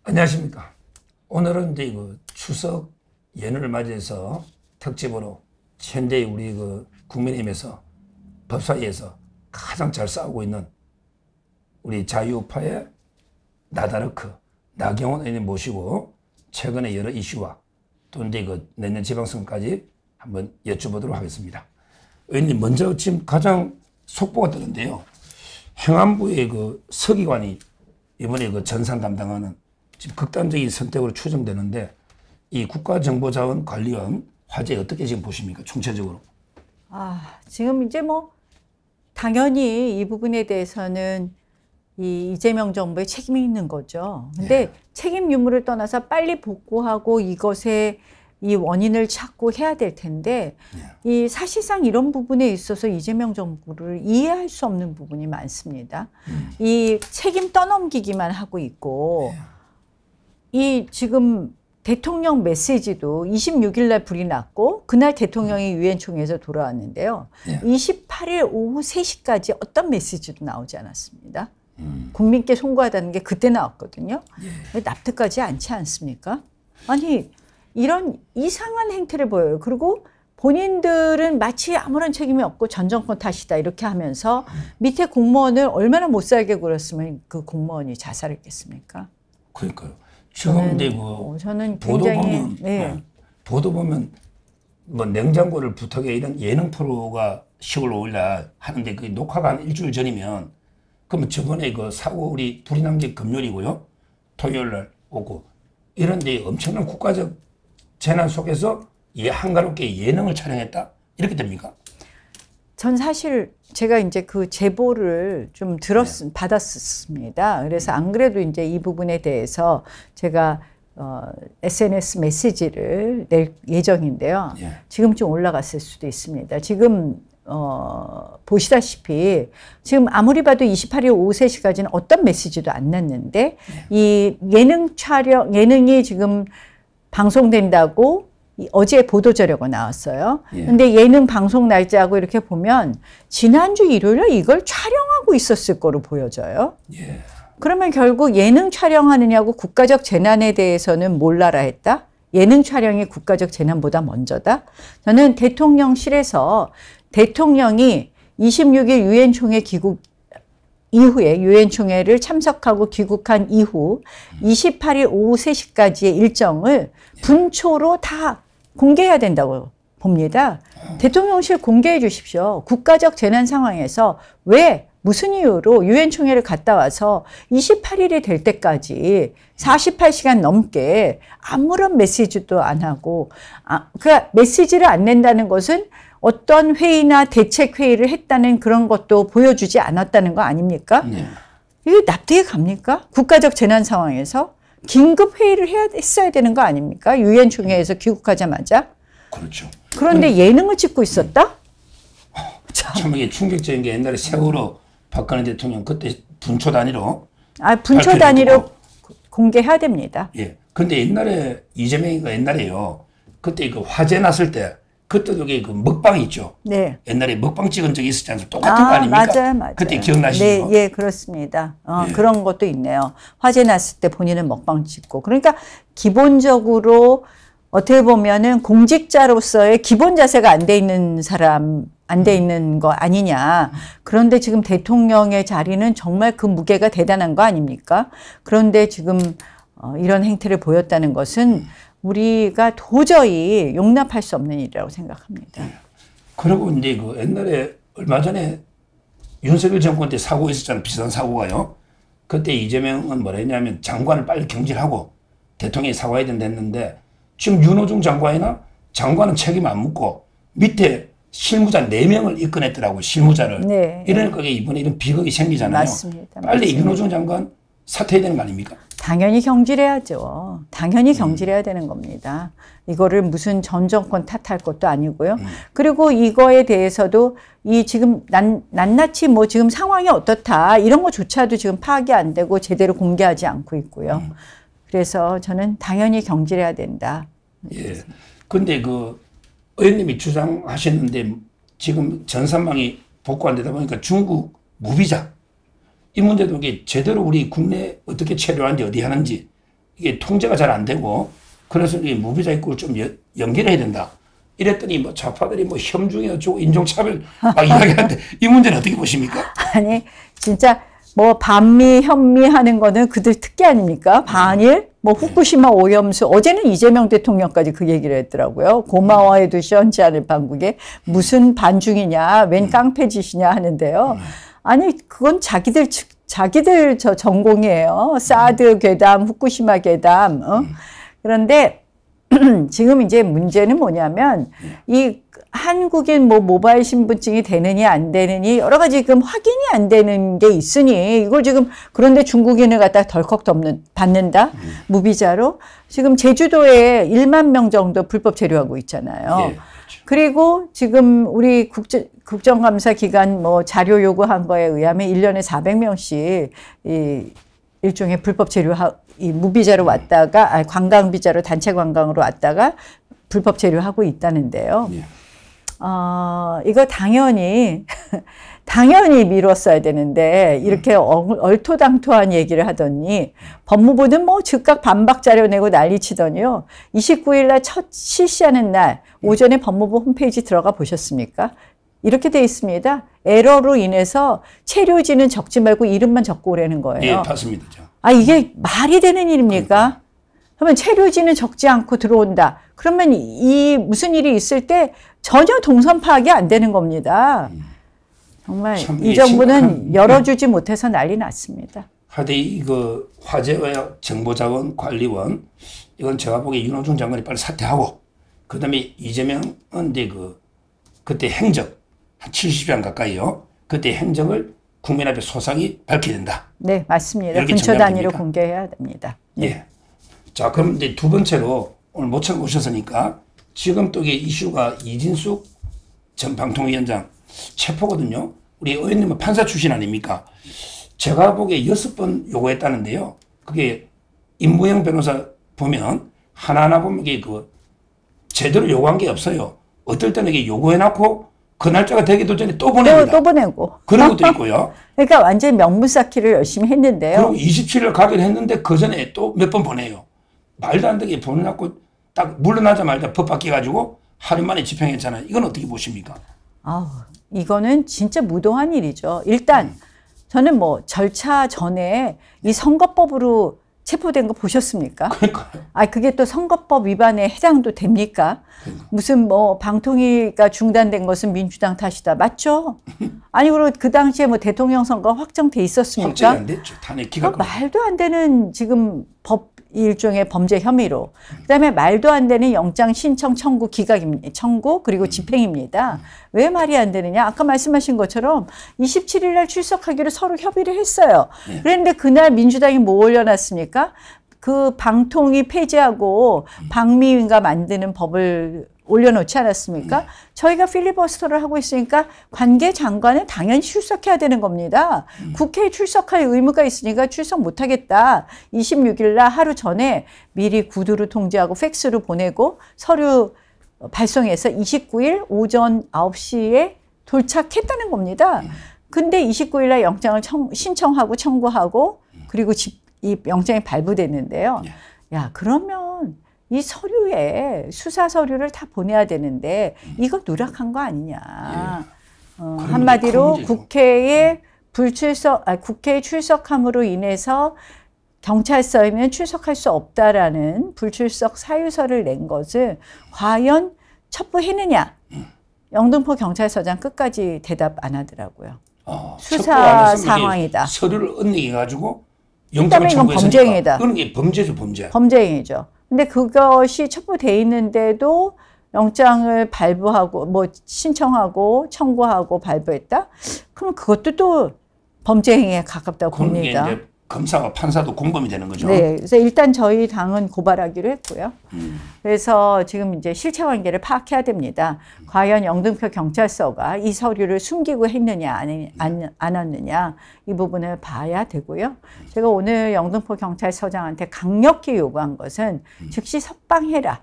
안녕하십니까. 오늘은 이제 추석 연휴를 맞이해서 특집으로 현재 우리 국민의힘에서 법사위에서 가장 잘 싸우고 있는 우리 자유우파의 나다르크 나경원 의원님 모시고 최근의 여러 이슈와 또 이제 내년 지방선거까지 한번 여쭤보도록 하겠습니다. 의원님, 먼저 지금 가장 속보가 뜨는데요. 행안부의 서기관이 이번에 전산 담당하는 지금 극단적인 선택으로 추정되는데, 이 국가정보자원관리원 화제 어떻게 지금 보십니까? 총체적으로. 지금 이제 당연히 이 부분에 대해서는 이 이재명 정부의 책임이 있는 거죠. 근데 책임 유무를 떠나서 빨리 복구하고 이것의 이 원인을 찾고 해야 될 텐데, 이 사실상 이런 부분에 있어서 이재명 정부를 이해할 수 없는 부분이 많습니다. 이 책임 떠넘기기만 하고 있고, 이 지금 대통령 메시지도 26일 날 불이 났고 그날 대통령이 유엔 총회에서 돌아왔는데요. 28일 오후 3시까지 어떤 메시지도 나오지 않았습니다. 국민께 송구하다는 게 그때 나왔거든요. 납득하지 않지 않습니까? 아니, 이런 이상한 행태를 보여요. 그리고 본인들은 마치 아무런 책임이 없고 전 정권 탓이다 이렇게 하면서 밑에 공무원을 얼마나 못 살게 굴었으면 그 공무원이 자살했겠습니까? 그러니까요. 지금 저는 굉장히 보도 보면 냉장고를 부탁해 이런 예능 프로가 10월 5일 날 하는데 그 녹화가 한 일주일 전이면, 그러면 저번에 사고 우리 불이 난 게 금요일이고요. 토요일 날 오고 이런데 엄청난 국가적 재난 속에서 한가롭게 예능을 촬영했다 이렇게 됩니까? 전 사실 제가 이제 그 제보를 좀 받았습니다. 그래서 안 그래도 이제 이 부분에 대해서 제가 SNS 메시지를 낼 예정인데요. 지금쯤 올라갔을 수도 있습니다. 지금 보시다시피 지금 아무리 봐도 28일 오후 3시까지는 어떤 메시지도 안 났는데 이 예능이 지금 방송된다고 어제 보도자료가 나왔어요. 근데 예능 방송 날짜하고 이렇게 보면 지난주 일요일에 이걸 촬영하고 있었을 거로 보여져요. 그러면 결국 예능 촬영하느냐고 국가적 재난에 대해서는 몰라라 했다? 예능 촬영이 국가적 재난보다 먼저다? 저는 대통령실에서 대통령이 26일 유엔 총회 귀국 이후에 유엔 총회를 참석하고 귀국한 이후 28일 오후 3시까지의 일정을 분초로 다 공개해야 된다고 봅니다. 대통령실 공개해 주십시오. 국가적 재난 상황에서 왜 무슨 이유로 유엔 총회를 갔다 와서 28일이 될 때까지 48시간 넘게 아무런 메시지도 안 하고, 그러니까 메시지를 안 낸다는 것은 어떤 회의나 대책 회의를 했다는 그런 것도 보여주지 않았다는 거 아닙니까? 이게 납득이 갑니까? 국가적 재난 상황에서 긴급 회의를 했어야 되는 거 아닙니까? 유엔 총회에서 귀국하자마자. 그렇죠. 그런데 예능을 찍고 있었다? 참 이게 충격적인 게, 옛날에 세월호 박근혜 대통령 그때 분초 단위로 분초 단위로 공개해야 됩니다. 근데 옛날에 이재명이가 옛날에요. 그때 화재 났을 때 그때도 먹방 있죠. 옛날에 먹방 찍은 적이 있었지 않습니까? 똑같은 거 아닙니까? 맞아요. 그때 기억나시죠? 네, 그렇습니다. 그런 것도 있네요. 화재 났을 때 본인은 먹방 찍고. 그러니까 기본적으로 어떻게 보면은 공직자로서의 기본 자세가 안 돼 있는 사람, 안 돼 있는 거 아니냐. 그런데 지금 대통령의 자리는 정말 그 무게가 대단한 거 아닙니까? 그런데 지금 이런 행태를 보였다는 것은 우리가 도저히 용납할 수 없는 일이라고 생각합니다. 그리고 이제 옛날에 얼마 전에 윤석열 정권 때 사고 있었잖아요. 비슷한 사고가요. 그때 이재명은 뭐라 했냐면 장관을 빨리 경질하고 대통령이 사과해야 된다 했는데, 지금 윤호중 장관은 책임 안 묻고 밑에 실무자 4명을 입건했더라고요. 실무자를. 이러니까 이번에 이런 비극이 생기잖아요. 맞습니다. 빨리 윤호중 장관 사퇴해야 되는 거 아닙니까? 당연히 경질해야죠. 당연히 경질해야 되는 겁니다. 이거를 무슨 전 정권 탓할 것도 아니고요. 그리고 이거에 대해서도 지금 낱낱이 지금 상황이 어떻다 이런 거조차도 지금 파악이 안 되고 제대로 공개하지 않고 있고요. 그래서 저는 당연히 경질해야 된다. 근데 의원님이 주장하셨는데 지금 전산망이 복구 안 되다 보니까 중국 무비자 이 문제도 이게 제대로 우리 국내 어떻게 체류하는지 어디 하는지 이게 통제가 잘 안 되고 그래서 이 무비자 입국을 좀 연기해야 된다. 이랬더니 뭐 좌파들이 뭐 혐중이 어쩌고 인종차별 막 이야기하는데 이 문제는 어떻게 보십니까? 아니 진짜 뭐 반미 현미 하는 거는 그들 특기 아닙니까? 반일 뭐 후쿠시마 오염수 어제는 이재명 대통령까지 그 얘기를 했더라고요. 고마워해도 시원치 않을 판국에 무슨 반중이냐 웬 깡패짓이냐 하는데요. 아니 그건 자기들 저 전공이에요. 사드 괴담 후쿠시마 괴담 그런데 지금 이제 문제는 뭐냐면 이 한국인 뭐 모바일 신분증이 되느니 안 되느니 여러 가지 지금 확인이 안 되는 게 있으니 이걸 지금 그런데 중국인을 갖다 덜컥 받는다 무비자로 지금 제주도에 1만 명 정도 불법 체류하고 있잖아요. 예, 그렇죠. 그리고 지금 우리 국정감사 기간 뭐 자료 요구한 거에 의하면 1년에 400명씩 이 일종의 불법 이 무비자로 왔다가 관광 비자로 단체 관광으로 왔다가 불법 체류하고 있다는데요. 예. 이거 당연히 미뤘어야 되는데 이렇게 얼토당토한 얘기를 하더니 법무부는 뭐 즉각 반박 자료 내고 난리치더니요. 29일 날 첫 실시하는 날 오전에 법무부 홈페이지 들어가 보셨습니까? 이렇게 돼 있습니다. 에러로 인해서 체류지는 적지 말고 이름만 적고 오라는 거예요. 예, 봤습니다. 이게 말이 되는 일입니까? 그러면 체류지는 적지 않고 들어온다. 그러면 이 무슨 일이 있을 때 전혀 동선 파악이 안 되는 겁니다. 정말 이 정부는 열어주지 못해서 난리 났습니다. 하여튼 이거 화재와 정보자원 관리원 이건 제가 보기에 윤호중 장관이 빨리 사퇴하고 그다음에 이재명은 이제 그때 행적 한 70장 가까이요. 그때 행적을 국민 앞에 소상히 밝혀야 된다. 네, 맞습니다. 근처 단위로 공개해야 됩니다. 네. 예. 자, 그럼 이제 두 번째로 오늘 모처럼 오셨으니까 지금 또 이게 이슈가 이진숙 전 방통위원장 체포거든요. 우리 의원님은 판사 출신 아닙니까? 제가 보기에 6번 요구했다는데요. 그게 임무영 변호사 보면 하나하나 보면 이게 제대로 요구한 게 없어요. 어떨 때는 이게 요구해놓고 그 날짜가 되기도 전에 또 보냅니다. 또 보내고. 그런 것도 있고요. 그러니까 완전히 명분 쌓기를 열심히 했는데요. 그리고 27일 가기로 했는데 그 전에 또 몇 번 보내요. 말도 안 되게 보내놓고 딱 물러나자마자 법 바뀌어가지고 하루 만에 집행했잖아요. 이건 어떻게 보십니까? 이거는 진짜 무도한 일이죠. 일단 저는 뭐 절차 전에 이 선거법으로 체포된 거 보셨습니까? 그러니까요. 그게 또 선거법 위반에 해당도 됩니까? 무슨 뭐 방통위가 중단된 것은 민주당 탓이다. 맞죠? 아니 그리고 그 당시에 뭐 대통령 선거 확정돼 있었습니까? 확정이 안 됐죠. 탄핵 기각. 말도 안 되는 지금 일종의 범죄 혐의로. 그다음에 말도 안 되는 영장 신청 청구 청구 그리고 집행입니다. 왜 말이 안 되느냐? 아까 말씀하신 것처럼 27일 날 출석하기로 서로 협의를 했어요. 그런데 그날 민주당이 뭐 올려놨습니까? 그 방통위 폐지하고 방미위가 만드는 법을 올려놓지 않았습니까? 저희가 필리버스터를 하고 있으니까 관계 장관은 당연히 출석해야 되는 겁니다. 국회에 출석할 의무가 있으니까 출석 못하겠다. 26일 날 하루 전에 미리 구두로 통지하고 팩스로 보내고 서류 발송해서 29일 오전 9시에 도착했다는 겁니다. 근데 29일 날 영장을 신청하고 청구하고 그리고 이 영장이 발부됐는데요. 야, 그러면 이 서류에 수사 서류를 다 보내야 되는데 이거 누락한 거 아니냐. 한마디로 국회에 국회에 출석함으로 인해서 경찰서에는 출석할 수 없다라는 불출석 사유서를 낸 것을 과연 첩부했느냐. 영등포 경찰서장 끝까지 대답 안 하더라고요. 수사 상황이다. 서류를 언행해가지고 영장을 청구했으니까. 범죄행위다. 그런 게 범죄죠, 범죄. 범죄행위죠. 근데 그것이 첩부돼 있는데도 영장을 발부하고 뭐 신청하고 청구하고 발부했다? 그럼 그것도 또 범죄행위에 가깝다고 봅니다. 이제 검사와 판사도 공범이 되는 거죠. 네, 그래서 일단 저희 당은 고발하기로 했고요. 그래서 지금 이제 실체관계를 파악해야 됩니다. 과연 영등포 경찰서가 이 서류를 숨기고 했느냐 안 했느냐 이 부분을 봐야 되고요. 제가 오늘 영등포 경찰서장한테 강력히 요구한 것은 즉시 석방해라.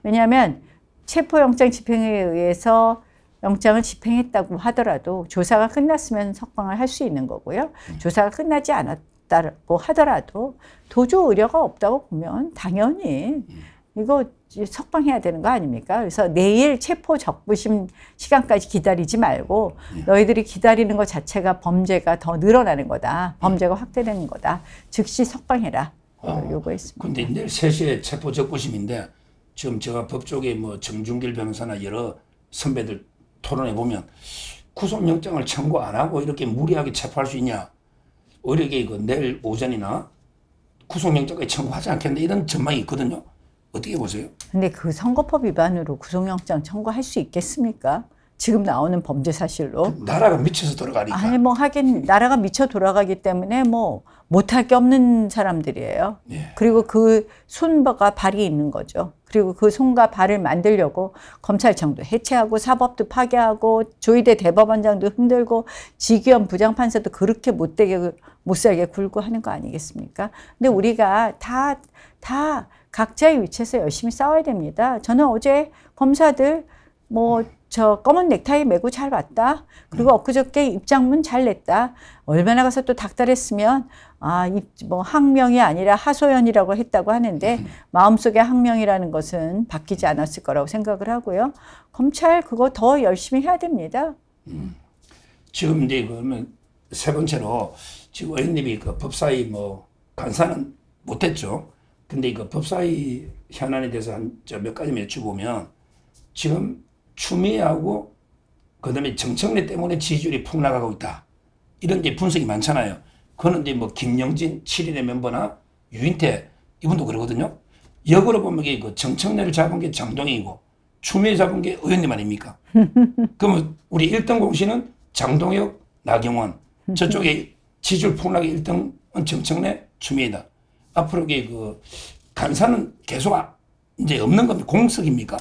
왜냐하면 체포영장 집행에 의해서 영장을 집행했다고 하더라도 조사가 끝났으면 석방을 할 수 있는 거고요. 조사가 끝나지 있다고 하더라도 도주 우려가 없다고 보면 당연히 이거 석방해야 되는 거 아닙니까? 그래서 내일 체포 적부심 시간까지 기다리지 말고 너희들이 기다리는 것 자체가 범죄가 더 늘어나는 거다. 범죄가 확대되는 거다. 즉시 석방해라. 요구했습니다. 근데 내일 3시에 체포 적부심인데 지금 제가 법조계 뭐 정준길 변호사나 여러 선배들 토론해 보면 구속영장을 청구 안 하고 이렇게 무리하게 체포할 수 있냐? 오히려 이게 내일 오전이나 구속영장까지 청구하지 않겠는데 이런 전망이 있거든요. 어떻게 보세요? 근데 그 선거법 위반으로 구속영장 청구할 수 있겠습니까? 지금 나오는 범죄 사실로. 나라가 미쳐서 돌아가니까. 아니 뭐 하긴 나라가 미쳐 돌아가기 때문에 뭐 못할 게 없는 사람들이에요. 예. 그리고 그 손과 발이 있는 거죠. 그리고 그 손과 발을 만들려고 검찰청도 해체하고 사법도 파괴하고 조희대 대법원장도 흔들고 지기현 부장판사도 그렇게 못되게 못살게 굴고 하는 거 아니겠습니까? 근데 우리가 다 각자의 위치에서 열심히 싸워야 됩니다. 저는 어제 검사들 뭐 저 검은 넥타이 메고 잘 왔다. 그리고 엊그저께 입장문 잘 냈다. 얼마나 가서 또 닥달했으면 뭐 항명이 아니라 하소연이라고 했다고 하는데 마음속에 항명이라는 것은 바뀌지 않았을 거라고 생각을 하고요. 검찰 그거 더 열심히 해야 됩니다. 지금 이제 그러면 세 번째로 지금 의원님이 그 법사위 뭐 간사는 못했죠. 근데 그 법사위 현안에 대해서 몇 가지 여쭤보면 지금 추미애하고 그다음에 정청래 때문에 지지율이 폭락하고 있다. 이런 게 분석이 많잖아요. 그거는 이제 뭐 김영진 7인의 멤버나 유인태 이분도 그러거든요. 역으로 보면 이게 그 정청래를 잡은 게 장동혁이고 추미애 잡은 게 의원님 아닙니까? 그러면 우리 1등 공신은 장동혁, 나경원. 저쪽에 지지율 폭락의 1등은 정청래, 추미애다. 앞으로 이게 그 간사는 계속 이제 없는 겁니다. 공석입니까?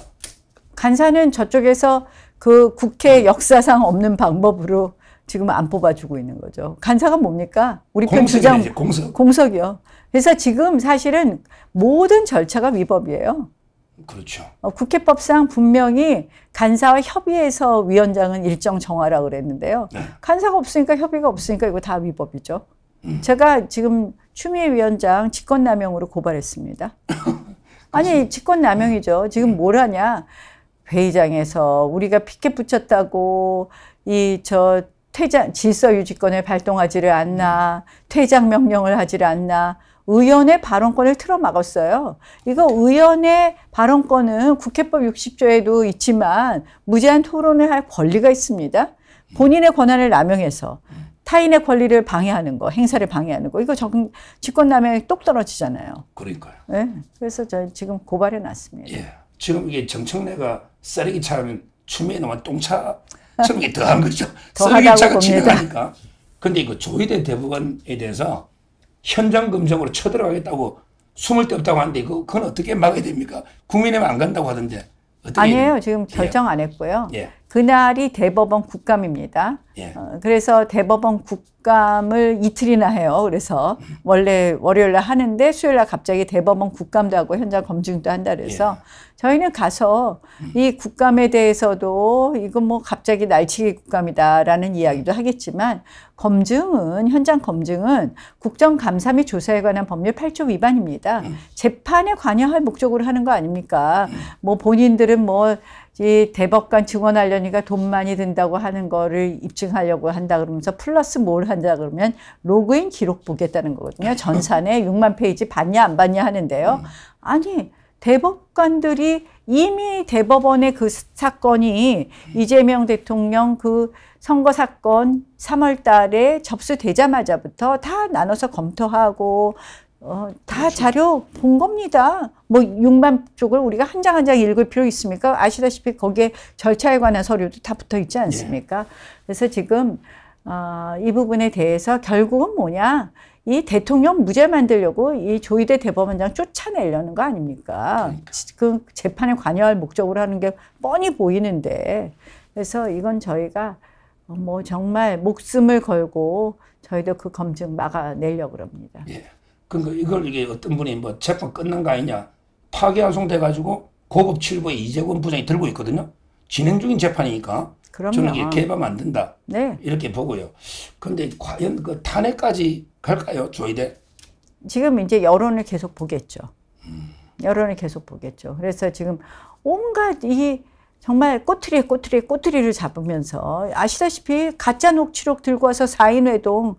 간사는 저쪽에서 그 국회 역사상 없는 방법으로 지금 안 뽑아주고 있는 거죠. 간사가 뭡니까? 우리 편 주장 공석이요. 그래서 지금 사실은 모든 절차가 위법이에요. 그렇죠. 국회법상 분명히 간사와 협의해서 위원장은 일정 정하라고 그랬는데요. 네. 간사가 없으니까 협의가 없으니까 이거 다 위법이죠. 제가 지금 추미애 위원장 직권남용으로 고발했습니다. 아니 직권남용이죠. 지금 뭘 하냐. 회의장에서 우리가 피켓 붙였다고 퇴장 질서유지권을 발동하지를 않나, 퇴장 명령을 하지를 않나, 의원의 발언권을 틀어막았어요. 이거 의원의 발언권은 국회법 60조에도 있지만 무제한 토론을 할 권리가 있습니다. 본인의 권한을 남용해서 타인의 권리를 방해하는 거, 행사를 방해하는 거, 이거 직권남용이 똑 떨어지잖아요. 그러니까요. 네, 그래서 저 지금 고발해 놨습니다. 예. 지금 이게 정청래가 쓰레기차면 추미애 놈은 똥차처럼 이게 더한 거죠. 쓰레기차가 진행하니까. 근데 이거 조희대 대법원에 대해서 현장 검증으로 쳐들어가겠다고 숨을 데 없다고 하는데 그건 어떻게 막아야 됩니까? 국민의힘 안 간다고 하던데. 아니에요. 지금 결정 안 했고요. 예. 그날이 대법원 국감입니다. 예. 그래서 대법원 국감을 이틀이나 해요. 그래서 원래 월요일날 하는데 수요일날 갑자기 대법원 국감도 하고 현장 검증도 한다 그래서 저희는 가서 이 국감에 대해서도 이거 뭐 갑자기 날치기 국감이다라는 이야기도 하겠지만 현장 검증은 국정감사 및 조사에 관한 법률 8조 위반입니다. 재판에 관여할 목적으로 하는 거 아닙니까? 뭐 본인들은 뭐 이 대법관 증언하려니까 돈 많이 든다고 하는 거를 입증하려고 한다 그러면서 플러스 뭘 한다 그러면 로그인 기록 보겠다는 거거든요. 전산에 6만 페이지 받냐 안 받냐 하는데요. 아니 대법관들이 이미 대법원의 그 사건이 이재명 대통령 그 선거 사건 3월 달에 접수되자마자부터 다 나눠서 검토하고 다 자료 본 겁니다. 뭐 6만 쪽을 우리가 한 장 한 장 읽을 필요 있습니까? 아시다시피 거기에 절차에 관한 서류도 다 붙어 있지 않습니까? 그래서 지금 이 부분에 대해서 결국은 뭐냐? 이 대통령 무죄 만들려고 이 조희대 대법원장 쫓아내려는 거 아닙니까? 그 재판에 관여할 목적으로 하는 게 뻔히 보이는데 그래서 이건 저희가 뭐 정말 목숨을 걸고 저희도 그 검증 막아내려고 그럽니다. 예. 그러니까 이게 어떤 분이 뭐 재판 끝난 거 아니냐 파기환송돼가지고 고급 칠보의 이재권 부장이 들고 있거든요. 진행 중인 재판이니까 그럼요. 저는 이게 개입하면 안 된다. 네. 이렇게 보고요. 그런데 과연 그 탄핵까지 갈까요? 조이대? 지금 이제 여론을 계속 보겠죠. 여론을 계속 보겠죠. 그래서 지금 온갖 이 정말 꼬투리를 잡으면서 아시다시피 가짜 녹취록 들고 와서 4인 회동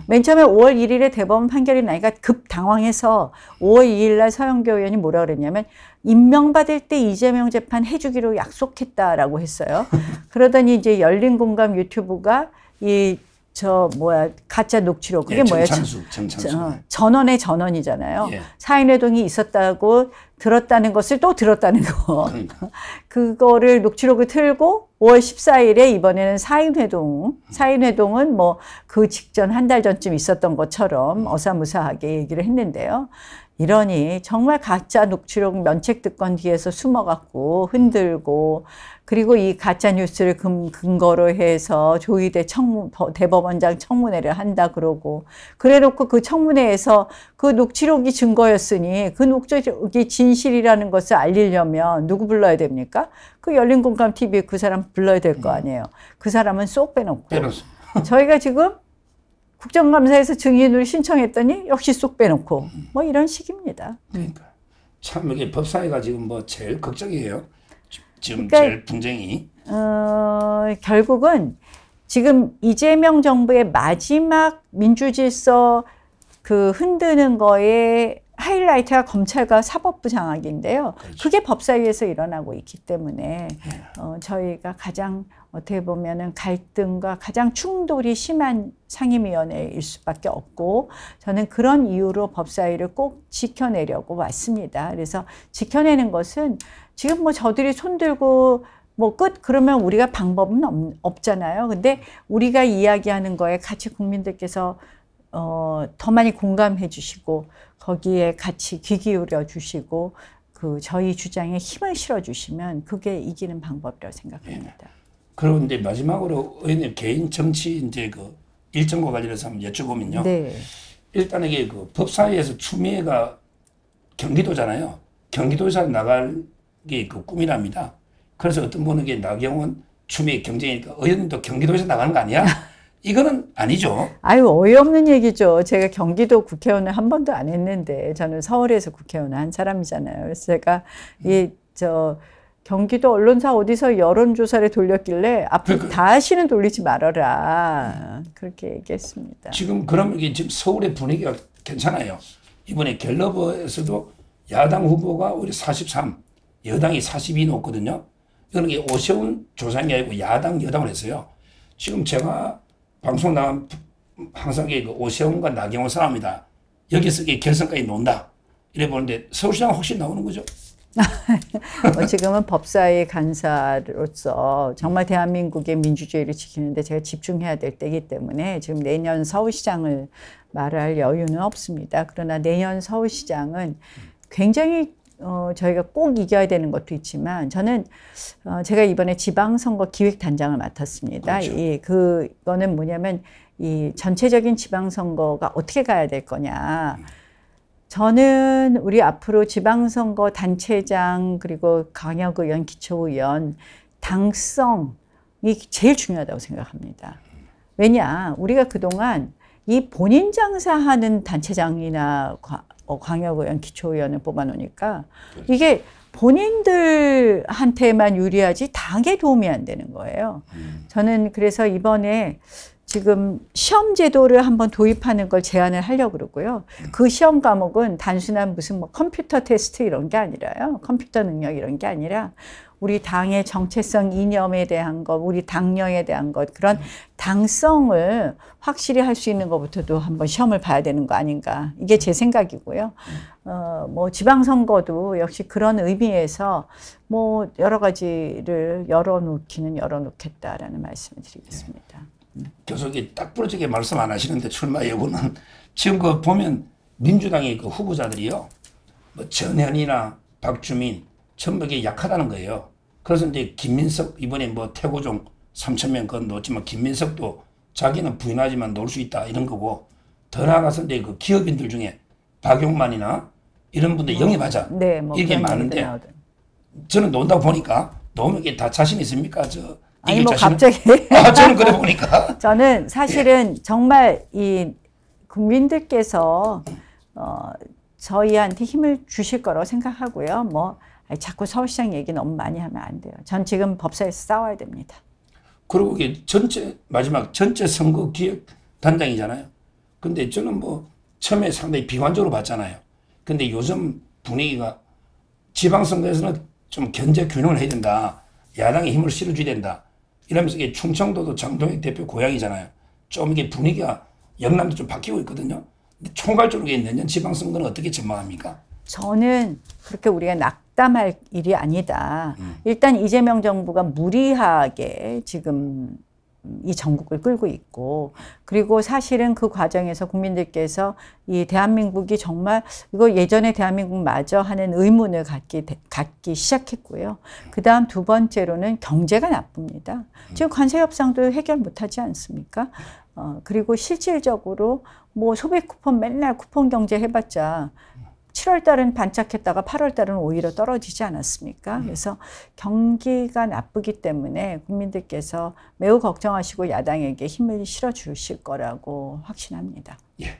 맨 처음에 5월 1일에 대법원 판결이 나니까 급 당황해서 5월 2일 날 서영교 의원이 뭐라 그랬냐면 임명받을 때 이재명 재판 해주기로 약속했다라고 했어요. 그러더니 이제 열린공감 유튜브가 가짜 녹취록. 그게 뭐예요? 정찬수. 전원의 전원이잖아요. 예. 사인회동이 있었다고 들었다는 것을 또 들었다는 거. 그러니까. 그거를 녹취록을 틀고 5월 14일에 이번에는 사인회동. 사인회동은 뭐 그 직전 한 달 전쯤 있었던 것처럼 어사무사하게 얘기를 했는데요. 이러니 정말 가짜 녹취록 면책특권 뒤에서 숨어갖고 흔들고 그리고 이 가짜 뉴스를 근거로 해서 조희대 대법원장 청문회를 한다 그러고 그래놓고 그 청문회에서 그 녹취록이 증거였으니 그 녹취록이 진실이라는 것을 알리려면 누구 불러야 됩니까? 그 열린공감TV에 그 사람 불러야 될 거 아니에요. 그 사람은 쏙 빼놓고 저희가 지금 국정감사에서 증인을 신청했더니 역시 쏙 빼놓고 뭐 이런 식입니다. 그러니까 참 이게 법사위가 지금 뭐 제일 걱정이에요. 지금 그러니까, 제일 분쟁이. 결국은 지금 이재명 정부의 마지막 민주질서 그 흔드는 거에 하이라이트가 검찰과 사법부 장악인데요. 그렇죠. 그게 법사위에서 일어나고 있기 때문에 저희가 가장 어떻게 보면은 갈등과 가장 충돌이 심한 상임위원회일 수밖에 없고 저는 그런 이유로 법사위를 꼭 지켜내려고 왔습니다. 그래서 지켜내는 것은 지금 뭐 저들이 손들고 뭐 끝 그러면 우리가 방법은 없잖아요. 근데 우리가 이야기하는 거에 같이 국민들께서 더 많이 공감해 주시고 거기에 같이 귀 기울여 주시고 그 저희 주장에 힘을 실어 주시면 그게 이기는 방법이라고 생각합니다. 그런데 마지막으로 의원님 개인 정치 이제 그 일정과 관련해서 한번 여쭤보면요. 네. 일단 이게 그 법사위에서 추미애가 경기도잖아요. 경기도에서 나갈 게 그 꿈이랍니다. 그래서 어떤 분은 이게 나경원 추미애 경쟁이니까 의원님도 경기도에서 나가는 거 아니야? 이거는 아니죠. 아유, 어이없는 얘기죠. 제가 경기도 국회의원을 한 번도 안 했는데 저는 서울에서 국회의원을 한 사람이잖아요. 그래서 제가 경기도 언론사 어디서 여론조사를 돌렸길래 앞으로 다시는 돌리지 말아라. 그렇게 얘기했습니다. 지금 그럼 이게 지금 서울의 분위기가 괜찮아요. 이번에 갤럽에서도 야당 후보가 오히려 43, 여당이 42 놓거든요. 이거는 게 오세훈 조사이 아니고 야당, 여당을 했어요. 지금 제가 방송 나가면 항상 그 오세훈과 나경원 싸움이다. 여기서 결선까지 논다. 이래 보는데 서울시장 혹시 나오는 거죠? 지금은 법사위 간사로서 정말 대한민국의 민주주의를 지키는데 제가 집중해야 될 때이기 때문에 지금 내년 서울시장을 말할 여유는 없습니다. 그러나 내년 서울시장은 굉장히 저희가 꼭 이겨야 되는 것도 있지만 저는 제가 이번에 지방선거 기획단장을 맡았습니다. 그렇죠. 그거는 뭐냐면 이 전체적인 지방선거가 어떻게 가야 될 거냐. 저는 우리 앞으로 지방선거 단체장 그리고 광역의원, 기초의원 당성이 제일 중요하다고 생각합니다. 왜냐, 우리가 그동안 이 본인 장사하는 단체장이나 광역의원, 기초의원을 뽑아놓으니까 이게 본인들한테만 유리하지 당에 도움이 안 되는 거예요. 저는 그래서 이번에 지금 시험 제도를 한번 도입하는 걸 제안을 하려고 그러고요. 그 시험 과목은 단순한 무슨 뭐 컴퓨터 테스트 이런 게 아니라요. 컴퓨터 능력 이런 게 아니라 우리 당의 정체성 이념에 대한 것, 우리 당령에 대한 것, 그런 당성을 확실히 할 수 있는 것부터도 한번 시험을 봐야 되는 거 아닌가. 이게 제 생각이고요. 뭐 지방선거도 역시 그런 의미에서 뭐 여러 가지를 열어놓겠다라는 말씀을 드리겠습니다. 계속 딱 부러지게 말씀 안 하시는데 출마 여부는 지금 그 보면 민주당의 그 후보자들이요. 뭐 전현희나 박주민 전부 이게 약하다는 거예요. 그래서 이제 김민석 이번에 뭐 태고종 3,000명 건 넣었지만 김민석도 자기는 부인하지만 넣을 수 있다 이런 거고 더 나아가서 이제 그 기업인들 중에 박용만이나 이런 분들 영입하자. 네, 뭐 이게 많은데 저는 논다고 보니까 너무 이게 다 자신 있습니까? 아니 뭐 자신은? 갑자기 저는 그래 보니까. 저는 사실은 정말 이 국민들께서 저희한테 힘을 주실 거라고 생각하고요. 뭐 자꾸 서울시장 얘기 너무 많이 하면 안 돼요. 전 지금 법사에서 싸워야 됩니다. 그리고 이게 마지막 전체 선거 기획 단장이잖아요. 근데 저는 뭐 처음에 상당히 비관적으로 봤잖아요. 근데 요즘 분위기가 지방선거에서는 좀 견제 균형을 해야 된다. 야당에 힘을 실어줘야 된다. 이러면서 이게 충청도도 장동혁 대표 고향이잖아요. 좀 이게 분위기가 영남도 좀 바뀌고 있거든요. 근데 총괄적으로 내년 지방선거는 어떻게 전망합니까? 저는 그렇게 우리가 낙담할 일이 아니다. 일단 이재명 정부가 무리하게 지금 이 전국을 끌고 있고, 그리고 사실은 그 과정에서 국민들께서 이 대한민국이 정말 이거 예전에 대한민국마저 하는 의문을 갖기 시작했고요. 그 다음 두 번째로는 경제가 나쁩니다. 지금 관세 협상도 해결 못하지 않습니까? 그리고 실질적으로 뭐 소비 쿠폰 맨날 쿠폰 경제 해봤자 7월 달은 반짝했다가 8월 달은 오히려 떨어지지 않았습니까? 그래서 경기가 나쁘기 때문에 국민들께서 매우 걱정하시고 야당에게 힘을 실어 주실 거라고 확신합니다. 예.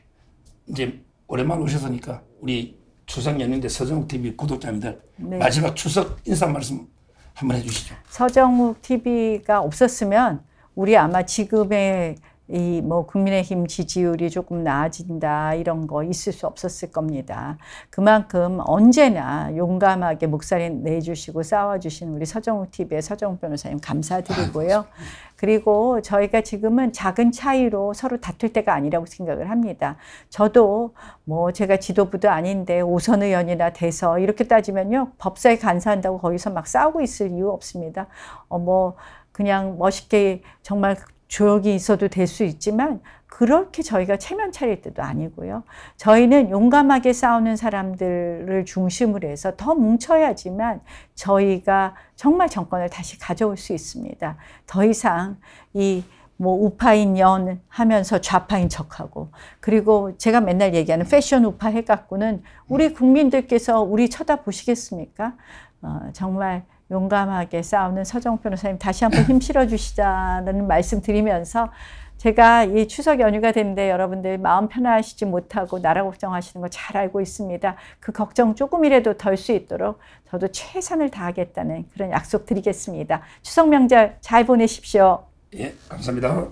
이제 오랜만에 오셨으니까 우리 추석 연휴인데 서정욱 TV 구독자님들 네. 마지막 추석 인사 말씀 한번 해주시죠. 서정욱 TV가 없었으면 우리 아마 지금의 이 뭐 국민의힘 지지율이 조금 나아진다 이런 거 있을 수 없었을 겁니다. 그만큼 언제나 용감하게 목소리 내주시고 싸워주신 우리 서정욱 TV의 서정욱 변호사님 감사드리고요. 그리고 저희가 지금은 작은 차이로 서로 다툴 때가 아니라고 생각을 합니다. 저도 뭐 제가 지도부도 아닌데 오선 의원이나 돼서 이렇게 따지면요 법사에 간사한다고 거기서 막 싸우고 있을 이유 없습니다. 뭐 그냥 멋있게 정말 조용히 있어도 될 수 있지만 그렇게 저희가 체면 차릴 때도 아니고요. 저희는 용감하게 싸우는 사람들을 중심으로 해서 더 뭉쳐야지만 저희가 정말 정권을 다시 가져올 수 있습니다. 더 이상 이 뭐 우파인 연 하면서 좌파인 척하고, 그리고 제가 맨날 얘기하는 패션 우파 해갖고는 우리 국민들께서 우리 쳐다보시겠습니까? 정말 용감하게 싸우는 서정욱 변호사님 다시 한번 힘 실어주시자는 말씀 드리면서, 제가 이 추석 연휴가 됐는데 여러분들 마음 편하시지 못하고 나라 걱정하시는 거 잘 알고 있습니다. 그 걱정 조금이라도 덜 수 있도록 저도 최선을 다하겠다는 그런 약속 드리겠습니다. 추석 명절 잘 보내십시오. 예, 감사합니다.